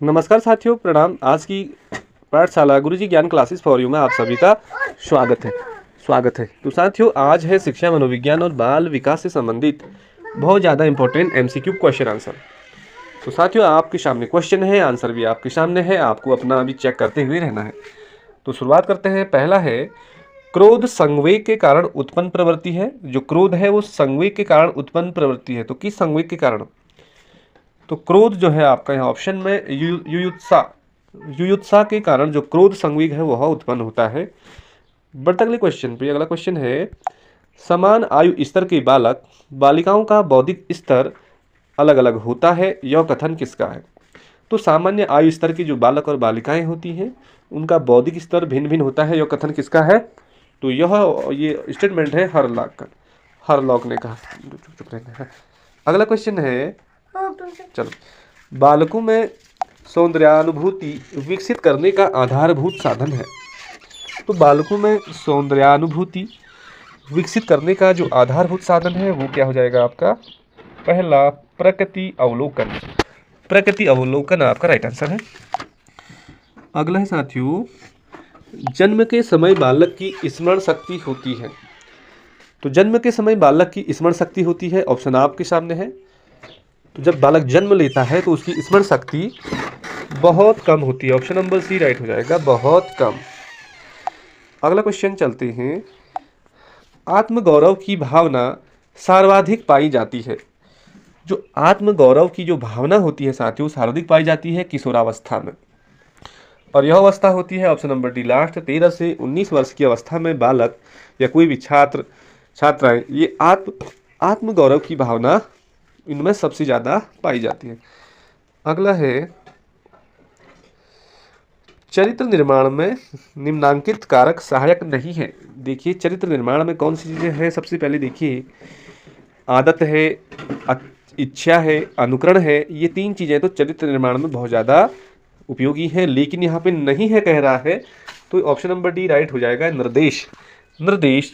नमस्कार साथियों, प्रणाम। आज की पाठशाला गुरुजी ज्ञान क्लासेस फॉर यू में आप सभी का स्वागत है। तो साथियों, आज है शिक्षा मनोविज्ञान और बाल विकास से संबंधित बहुत ज़्यादा इंपॉर्टेंट एमसीक्यू क्वेश्चन आंसर। तो साथियों, आपके सामने क्वेश्चन है, आंसर भी आपके सामने है, आपको अपना अभी चेक करते हुए रहना है। तो शुरुआत करते हैं। पहला है, क्रोध संवेग के कारण उत्पन्न प्रवृत्ति है। जो क्रोध है वो संवेग के कारण उत्पन्न प्रवृत्ति है। तो किस संवेग के कारण? तो क्रोध जो है आपका यहाँ ऑप्शन में युयुत्सा के कारण जो क्रोध संवेग है वह उत्पन्न होता है। बढ़ते अगले क्वेश्चन पे। अगला क्वेश्चन है, समान आयु स्तर के बालक बालिकाओं का बौद्धिक स्तर अलग अलग होता है, यह कथन किसका है? तो सामान्य आयु स्तर की जो बालक और बालिकाएं होती हैं उनका बौद्धिक स्तर भिन्न भिन्न होता है, यह कथन किसका है? तो ये स्टेटमेंट है हरलॉक ने कहा। चुप रहना है। अगला क्वेश्चन है, चलो, बालकों में सौंदर्यानुभूति विकसित करने का आधारभूत साधन है। तो बालकों में सौंदर्यानुभूति विकसित करने का जो आधारभूत साधन है वो क्या हो जाएगा आपका? पहला, प्रकृति अवलोकन। प्रकृति अवलोकन आपका राइट आंसर है। अगला है साथियों, जन्म के समय बालक की स्मरण शक्ति होती है। तो जन्म के समय बालक की स्मरण शक्ति होती है, ऑप्शन आपके सामने है। तो जब बालक जन्म लेता है तो उसकी स्मरण शक्ति बहुत कम होती है, ऑप्शन नंबर सी राइट हो जाएगा, बहुत कम। अगला क्वेश्चन चलते हैं, आत्मगौरव की भावना सर्वाधिक पाई जाती है। जो आत्मगौरव की जो भावना होती है साथियों, सर्वाधिक पाई जाती है किशोरावस्था में, और यह अवस्था होती है ऑप्शन नंबर डी लास्ट, 13 से 19 वर्ष की अवस्था में बालक या कोई भी छात्राएं ये आत्मगौरव की भावना इनमें सबसे ज़्यादा पाई जाती है। अगला है, चरित्र निर्माण में निम्नांकित कारक सहायक नहीं है। देखिए, चरित्र निर्माण में कौन सी चीज़ें हैं? सबसे पहले देखिए, आदत है, इच्छा है, अनुकरण है। ये तीन चीज़ें तो चरित्र निर्माण में बहुत ज़्यादा उपयोगी हैं, लेकिन यहाँ पे नहीं है कह रहा है, तो ऑप्शन नंबर डी राइट हो जाएगा। निर्देश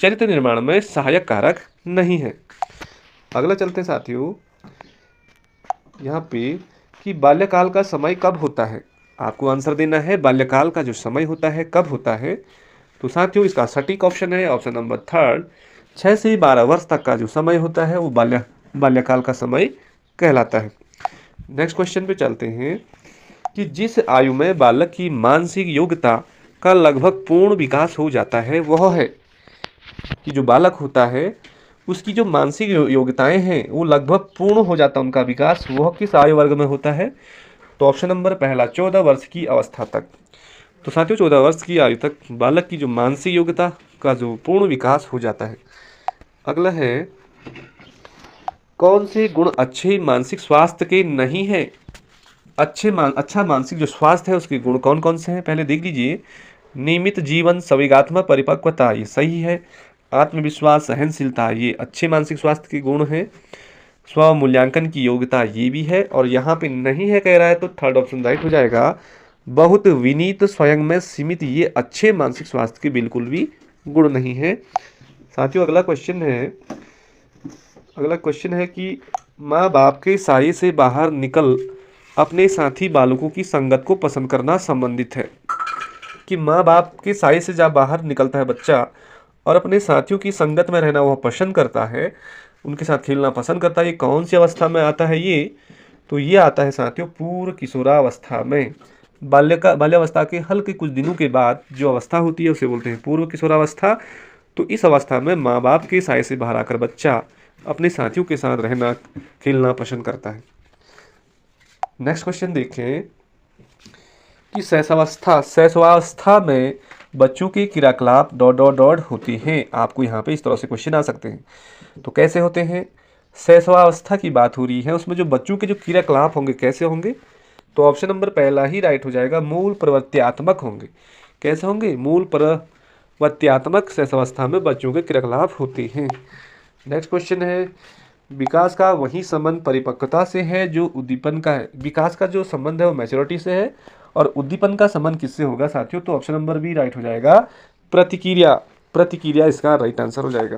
चरित्र निर्माण में सहायक कारक नहीं है। अगला चलते हैं साथियों, यहाँ पे कि बाल्यकाल का समय कब होता है? आपको आंसर देना है, बाल्यकाल का जो समय होता है कब होता है? तो साथियों, इसका सटीक ऑप्शन है ऑप्शन नंबर थर्ड, 6 से 12 वर्ष तक का जो समय होता है वो बाल्यकाल का समय कहलाता है। नेक्स्ट क्वेश्चन पे चलते हैं कि जिस आयु में बालक की मानसिक योग्यता का लगभग पूर्ण विकास हो जाता है वह है, कि जो बालक होता है उसकी जो मानसिक योग्यताएं हैं वो लगभग पूर्ण हो जाता है उनका विकास, वह किस आयु वर्ग में होता है? तो ऑप्शन नंबर पहला, 14 वर्ष की अवस्था तक। तो साथियों, 14 वर्ष की आयु तक बालक की जो मानसिक योग्यता का जो पूर्ण विकास हो जाता है। अगला है, कौन से गुण अच्छे मानसिक स्वास्थ्य के नहीं है? अच्छा मानसिक जो स्वास्थ्य है उसके गुण कौन कौन से हैं? पहले देख लीजिए, नियमित जीवन, संवेगात्मक परिपक्वता, ये सही है। आत्मविश्वास, सहनशीलता, ये अच्छे मानसिक स्वास्थ्य के गुण हैं। स्व मूल्यांकन की योग्यता, ये भी है। और यहाँ पे नहीं है कह रहा है तो थर्ड ऑप्शन राइट हो जाएगा, बहुत विनीत, स्वयं में सीमित, ये अच्छे मानसिक स्वास्थ्य के बिल्कुल भी गुण नहीं है। साथियों, अगला क्वेश्चन है कि माँ बाप के साये से बाहर निकल अपने साथी बालकों की संगत को पसंद करना संबंधित है। कि माँ बाप के साये से जब बाहर निकलता है बच्चा और अपने साथियों की संगत में रहना वह पसंद करता है, उनके साथ खेलना पसंद करता है, ये कौन सी अवस्था में आता है? तो ये आता है साथियों पूर्व किशोरावस्था में। बाल्यावस्था के हल्के कुछ दिनों के बाद जो अवस्था होती है उसे बोलते हैं पूर्व किशोरावस्था। तो इस अवस्था में माँ बाप के साये से बाहर आकर बच्चा अपने साथियों के साथ रहना, खेलना पसंद करता है। नेक्स्ट क्वेश्चन देखें कि शैशवावस्था में बच्चों के क्रियाकलाप ... होती हैं। आपको यहाँ पे इस तरह से क्वेश्चन आ सकते हैं। तो कैसे होते हैं? शैशवावस्था की बात हो रही है, उसमें जो बच्चों के जो क्रियाकलाप होंगे कैसे होंगे? तो ऑप्शन नंबर पहला ही राइट हो जाएगा, मूल प्रवृत्त्यात्मक होंगे। कैसे होंगे? मूल प्रवृत्त्यात्मक शैशवावस्था में बच्चों के क्रियाकलाप होते हैं। नेक्स्ट क्वेश्चन है, विकास का वही संबंध परिपक्वता से है जो उद्दीपन का है। विकास का जो संबंध है वो मैच्योरिटी से है, और उद्दीपन का संबंध किससे होगा साथियों? तो ऑप्शन नंबर बी राइट हो जाएगा, प्रतिक्रिया इसका राइट आंसर हो जाएगा।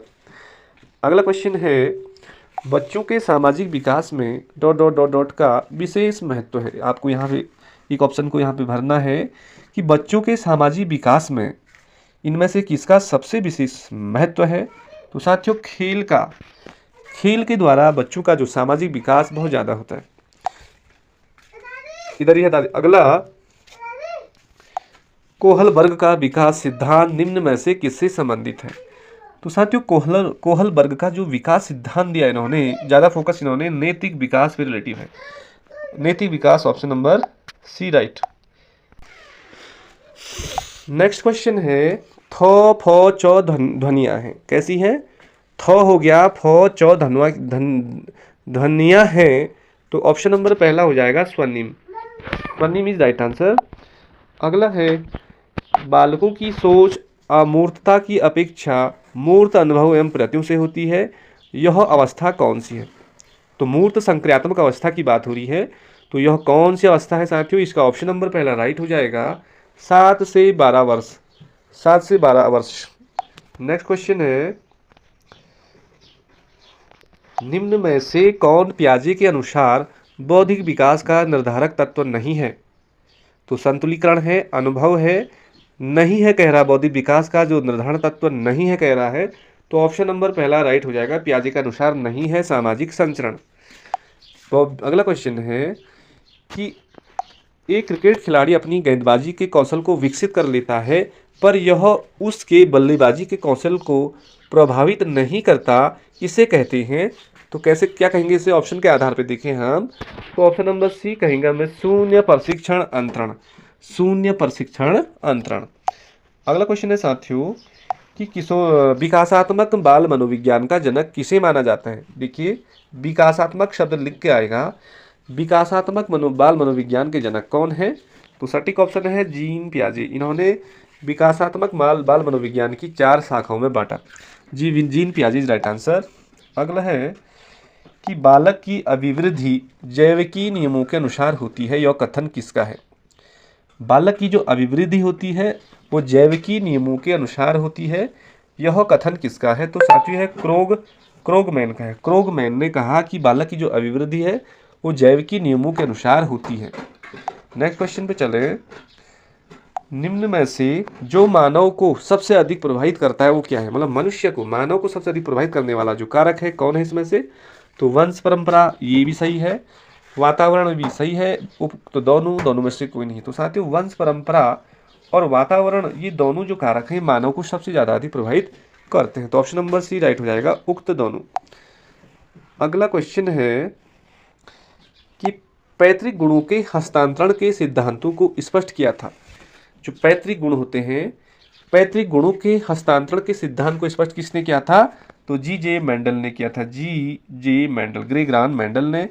अगला क्वेश्चन है, बच्चों के सामाजिक विकास में ... का विशेष महत्व है। आपको यहाँ पे एक ऑप्शन को यहाँ पे भरना है कि बच्चों के सामाजिक विकास में इनमें से किसका सबसे विशेष महत्व है। तो साथियों खेल के द्वारा बच्चों का जो सामाजिक विकास बहुत ज़्यादा होता है। इधर ही हटा दे। अगला, कोहल वर्ग का विकास सिद्धांत निम्न में से किससे संबंधित है। तो साथियों कोहल वर्ग का जो विकास सिद्धांत दिया इन्होंने, ज़्यादा फोकस इन्होंने नैतिक विकास पे रिलेटिव है। नैतिक विकास option number C right. Next question है थो फो चौ ध्वनियाँ हैं, कैसी हैं। थो हो गया, फो चौ ध्वनियाँ हैं, तो ऑप्शन नंबर पहला हो जाएगा स्वनिम। स्वनिम इज राइट आंसर। अगला है बालकों की सोच अमूर्तता की अपेक्षा मूर्त अनुभव एवं प्रत्ययों से होती है, यह अवस्था कौन सी है। तो मूर्त संक्रियात्मक अवस्था की बात हो रही है, तो यह कौन सी अवस्था है साथियों। इसका ऑप्शन नंबर पहला राइट हो जाएगा 7 से 12 वर्ष। 7 से 12 वर्ष। नेक्स्ट क्वेश्चन है निम्न में से कौन पियाजे के अनुसार बौद्धिक विकास का निर्धारक तत्व नहीं है। तो संतुलीकरण है, अनुभव है, नहीं है कह रहा, बौद्धिक विकास का जो निर्धारण तत्व नहीं है कह रहा है, तो ऑप्शन नंबर पहला राइट हो जाएगा, पियाजे के अनुसार नहीं है सामाजिक संचरण। तो अगला क्वेश्चन है कि एक क्रिकेट खिलाड़ी अपनी गेंदबाजी के कौशल को विकसित कर लेता है, पर यह उसके बल्लेबाजी के कौशल को प्रभावित नहीं करता, इसे कहते हैं। तो कैसे क्या कहेंगे इसे, ऑप्शन के आधार पर देखें हम, तो ऑप्शन नंबर सी कहेंगे हमें शून्य प्रशिक्षण अंतरण। शून्य प्रशिक्षण अंतरण। अगला क्वेश्चन है साथियों कि विकासात्मक बाल मनोविज्ञान का जनक किसे माना जाता है। देखिए विकासात्मक शब्द लिख के आएगा, विकासात्मक बाल मनोविज्ञान के जनक कौन है। तो सटीक ऑप्शन है जीन पियाजे। इन्होंने विकासात्मक बाल मनोविज्ञान की 4 शाखाओं में बांटा। जीन पियाजे इज राइट आंसर। अगला है कि बालक की अभिवृद्धि जैविकी नियमों के अनुसार होती है, यह कथन किसका है। बालक की जो अभिवृद्धि होती है वो जैविकी नियमों के अनुसार होती है, यह कथन किसका है। तो साथियों है क्रोगमैन का है। क्रोगमैन ने कहा कि बालक की जो अभिवृद्धि है वो जैविकी नियमों के अनुसार होती है। नेक्स्ट क्वेश्चन पे चले। निम्न में से जो मानव को सबसे अधिक प्रभावित करता है वो क्या है, मतलब मनुष्य को, मानव को सबसे अधिक प्रभावित करने वाला जो कारक है कौन है इसमें से। तो वंश परंपरा, ये भी सही है, वातावरण भी सही है, तो दोनों में से कोई नहीं। तो साथियों वंश परंपरा और वातावरण, ये दोनों जो कारक हैं मानव को सबसे ज़्यादा अधिक प्रभावित करते हैं, तो ऑप्शन नंबर सी राइट हो जाएगा, उक्त दोनों। अगला क्वेश्चन है कि पैतृक गुणों के हस्तांतरण के सिद्धांतों को स्पष्ट किया था। जो पैतृक गुण होते हैं, पैतृक गुणों के हस्तांतरण के सिद्धांत को स्पष्ट किसने किया था। तो जी.जे. मेंडल ने किया था। जी.जे. मेंडल, ग्रेगॉर मेंडल ने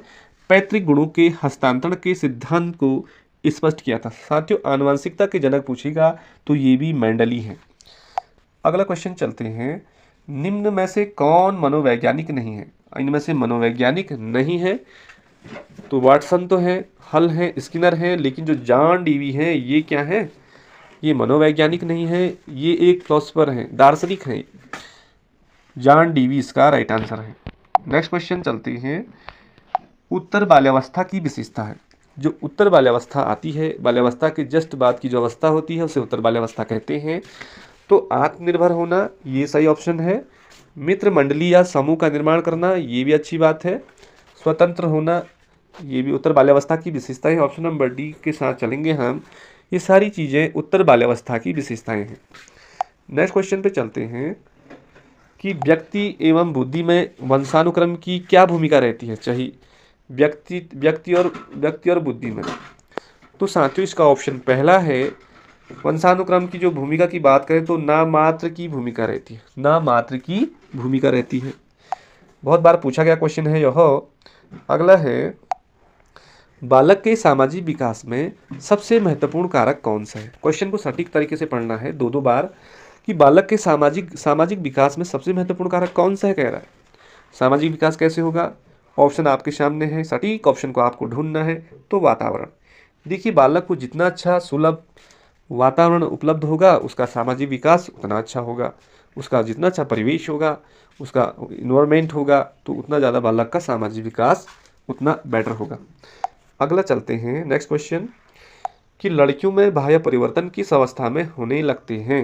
पैतृक गुणों के हस्तांतरण के सिद्धांत को स्पष्ट किया था। साथियों आनुवंशिकता के जनक पूछेगा तो ये भी मेंडल ही है। अगला क्वेश्चन चलते हैं, निम्न में से कौन मनोवैज्ञानिक नहीं है। इनमें से मनोवैज्ञानिक नहीं है तो वाटसन तो है, हल है, स्किनर है, लेकिन जो जॉन डीवी है ये क्या है, ये मनोवैज्ञानिक नहीं है, ये एक फिलोसफर है, दार्शनिक है। जॉन डीवी इसका राइट आंसर है। नेक्स्ट क्वेश्चन चलते हैं, उत्तर बाल्यावस्था की विशेषता है। जो उत्तर बाल्यावस्था आती है, बाल्यावस्था के जस्ट बाद की जो अवस्था होती है उसे उत्तर बाल्यावस्था कहते हैं। तो आत्मनिर्भर होना, ये सही ऑप्शन है। मित्र मंडली या समूह का निर्माण करना, ये भी अच्छी बात है। स्वतंत्र होना, ये भी उत्तर बाल्यावस्था की विशेषता है, ऑप्शन नंबर डी के साथ चलेंगे हम। ये सारी चीज़ें उत्तर बाल्यावस्था की विशेषताएं हैं। नेक्स्ट क्वेश्चन पे चलते हैं कि व्यक्ति एवं बुद्धि में वंशानुक्रम की क्या भूमिका रहती है, चाहे व्यक्ति और बुद्धि में। तो साथियों इसका ऑप्शन पहला है, वंशानुक्रम की जो भूमिका की बात करें तो नामात्र की भूमिका रहती है, नामात्र की भूमिका रहती है। बहुत बार पूछा गया क्वेश्चन है यह। अगला है, बालक के सामाजिक विकास में सबसे महत्वपूर्ण कारक कौन सा है। क्वेश्चन को सटीक तरीके से पढ़ना है दो बार कि बालक के सामाजिक विकास में सबसे महत्वपूर्ण कारक कौन सा है कह रहा है। सामाजिक विकास कैसे होगा, ऑप्शन आपके सामने है, सटीक ऑप्शन को आपको ढूंढना है। तो वातावरण, देखिए बालक को जितना अच्छा सुलभ वातावरण उपलब्ध होगा उसका सामाजिक विकास उतना अच्छा होगा, उसका जितना अच्छा परिवेश होगा, उसका इन्वायरमेंट होगा, तो उतना ज़्यादा बालक का सामाजिक विकास उतना बेटर होगा। अगला चलते हैं नेक्स्ट क्वेश्चन कि लड़कियों में बाह्य परिवर्तन किस अवस्था में होने लगते हैं।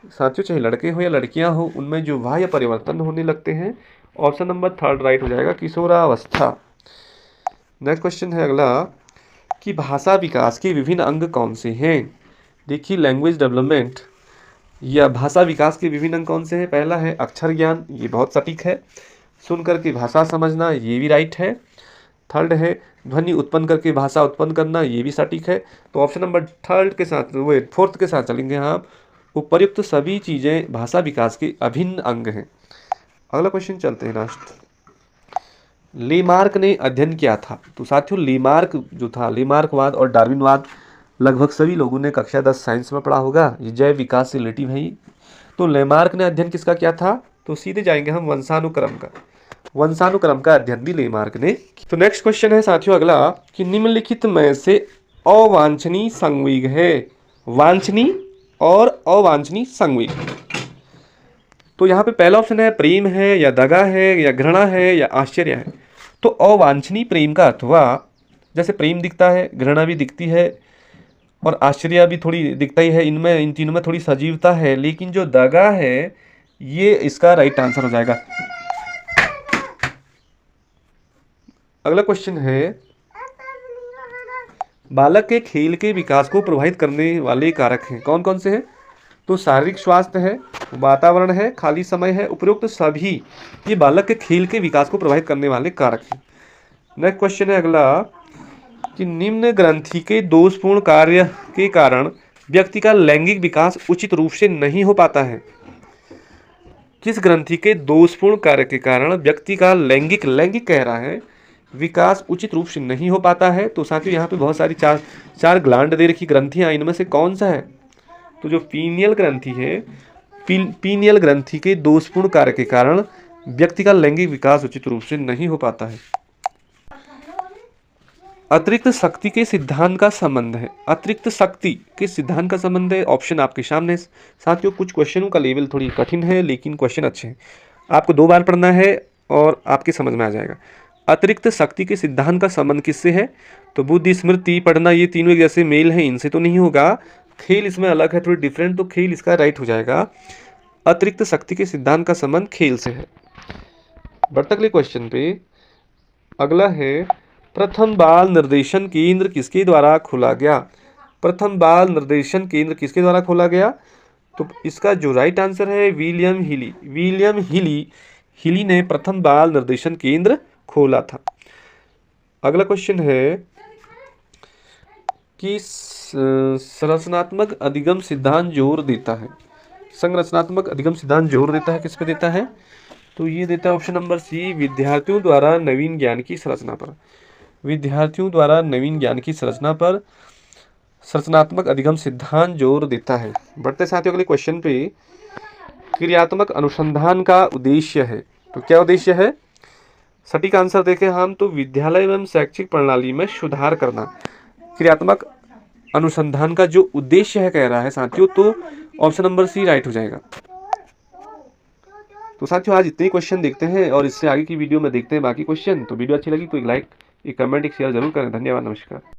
साथियों, चाहे लड़के हो या लड़कियां हो, उनमें जो बाह्य परिवर्तन होने लगते हैं, ऑप्शन नंबर 3 राइट हो जाएगा, किशोरावस्था। नेक्स्ट क्वेश्चन है अगला कि भाषा विकास के विभिन्न अंग कौन से हैं। देखिए, लैंग्वेज डेवलपमेंट या भाषा विकास के विभिन्न अंग कौन से हैं। पहला है अक्षर ज्ञान, ये बहुत सटीक है। सुनकर के भाषा समझना, ये भी राइट है। थर्ड है ध्वनि उत्पन्न करके भाषा उत्पन्न करना, ये भी सटीक है। तो ऑप्शन नंबर थर्ड के साथ, वो फोर्थ के साथ चलेंगे हम। उपर्युक्त सभी चीज़ें भाषा विकास के अभिन्न अंग हैं। अगला क्वेश्चन चलते हैं लास्ट। लेमार्क ने अध्ययन किया था। तो साथियों, लेमार्क जो था, लेमार्कवाद और डार्विनवाद लगभग सभी लोगों ने कक्षा 10 साइंस में पढ़ा होगा। ये जैव विकास से रिलेटिव है। तो लेमार्क ने अध्ययन किसका किया था। तो सीधे जाएंगे हम वंशानुक्रम का अध्ययन भी लेमार्क ने। तो नेक्स्ट क्वेश्चन है साथियों अगला कि निम्नलिखित में से अवांछनीय संवेग है। वांछनीय और अवांछनीय संवेग। तो यहाँ पे पहला ऑप्शन है प्रेम है या दगा है या घृणा है या आश्चर्य है। तो अवांछनीय प्रेम का अर्थ हुआ, जैसे प्रेम दिखता है, घृणा भी दिखती है और आश्चर्य भी थोड़ी दिखता ही है। इन तीनों में थोड़ी सजीवता है, लेकिन जो दगा है ये इसका राइट आंसर हो जाएगा। अगला क्वेश्चन है बालक के खेल के विकास को प्रभावित करने वाले कारक हैं, कौन कौन से हैं। तो शारीरिक स्वास्थ्य है, वातावरण है, खाली समय है, उपरोक्त सभी ये बालक के खेल के विकास को प्रभावित करने वाले कारक हैं। नेक्स्ट क्वेश्चन है अगला कि निम्न ग्रंथि के दोषपूर्ण कार्य के कारण व्यक्ति का लैंगिक विकास उचित रूप से नहीं हो पाता है। किस ग्रंथि के दोषपूर्ण कार्य के कारण व्यक्ति का लैंगिक कह रहा है विकास उचित रूप से नहीं हो पाता है। तो साथियों, यहाँ पे बहुत सारी चार ग्लैंड दे रखी ग्रंथियां, इनमें से कौन सा है। तो जो पीनियल ग्रंथि है, पीनियल ग्रंथि के दोषपूर्ण कार्य के कारण व्यक्ति का लैंगिक विकास उचित रूप से नहीं हो पाता है। अतिरिक्त शक्ति के सिद्धांत का संबंध है। अतिरिक्त शक्ति के सिद्धांत का संबंध है, ऑप्शन आपके सामने। साथियों, कुछ क्वेश्चनों का लेवल थोड़ी कठिन है, लेकिन क्वेश्चन अच्छे हैं। आपको 2 बार पढ़ना है और आपके समझ में आ जाएगा। अतिरिक्त शक्ति के सिद्धांत का संबंध किससे है। तो बुद्धि, स्मृति, पढ़ना, ये तीनों एक जैसे मेल हैं, इनसे तो नहीं होगा। खेल इसमें अलग है, थोड़ी डिफरेंट, तो खेल इसका राइट हो जाएगा। अतिरिक्त शक्ति के सिद्धांत का संबंध खेल से है। बढ़ते अगले क्वेश्चन पे। अगला है प्रथम बाल निर्देशन केंद्र किसके द्वारा खोला गया। प्रथम बाल निर्देशन केंद्र किसके द्वारा खोला गया। तो इसका जो राइट आंसर है विलियम हिली ने प्रथम बाल निर्देशन केंद्र खोला था। अगला क्वेश्चन है कि संरचनात्मक अधिगम सिद्धांत जोर देता है। संरचनात्मक अधिगम सिद्धांत जोर देता है, किस पे देता है। तो ये देता है ऑप्शन नंबर सी, विद्यार्थियों द्वारा नवीन ज्ञान की संरचना पर। विद्यार्थियों द्वारा नवीन ज्ञान की संरचना पर संरचनात्मक अधिगम सिद्धांत जोर देता है। बढ़ते साथियों अगले क्वेश्चन पे। क्रियात्मक अनुसंधान का उद्देश्य है। तो क्या उद्देश्य है। सटीक आंसर देखें हम तो विद्यालय एवं शैक्षिक प्रणाली में सुधार करना। क्रियात्मक अनुसंधान का जो उद्देश्य है कह रहा है साथियों, तो ऑप्शन नंबर सी राइट हो जाएगा। तो साथियों, आज इतने ही क्वेश्चन देखते हैं और इससे आगे की वीडियो में देखते हैं बाकी क्वेश्चन। तो वीडियो अच्छी लगी तो एक लाइक, एक कमेंट, एक शेयर जरूर करें। धन्यवाद, नमस्कार।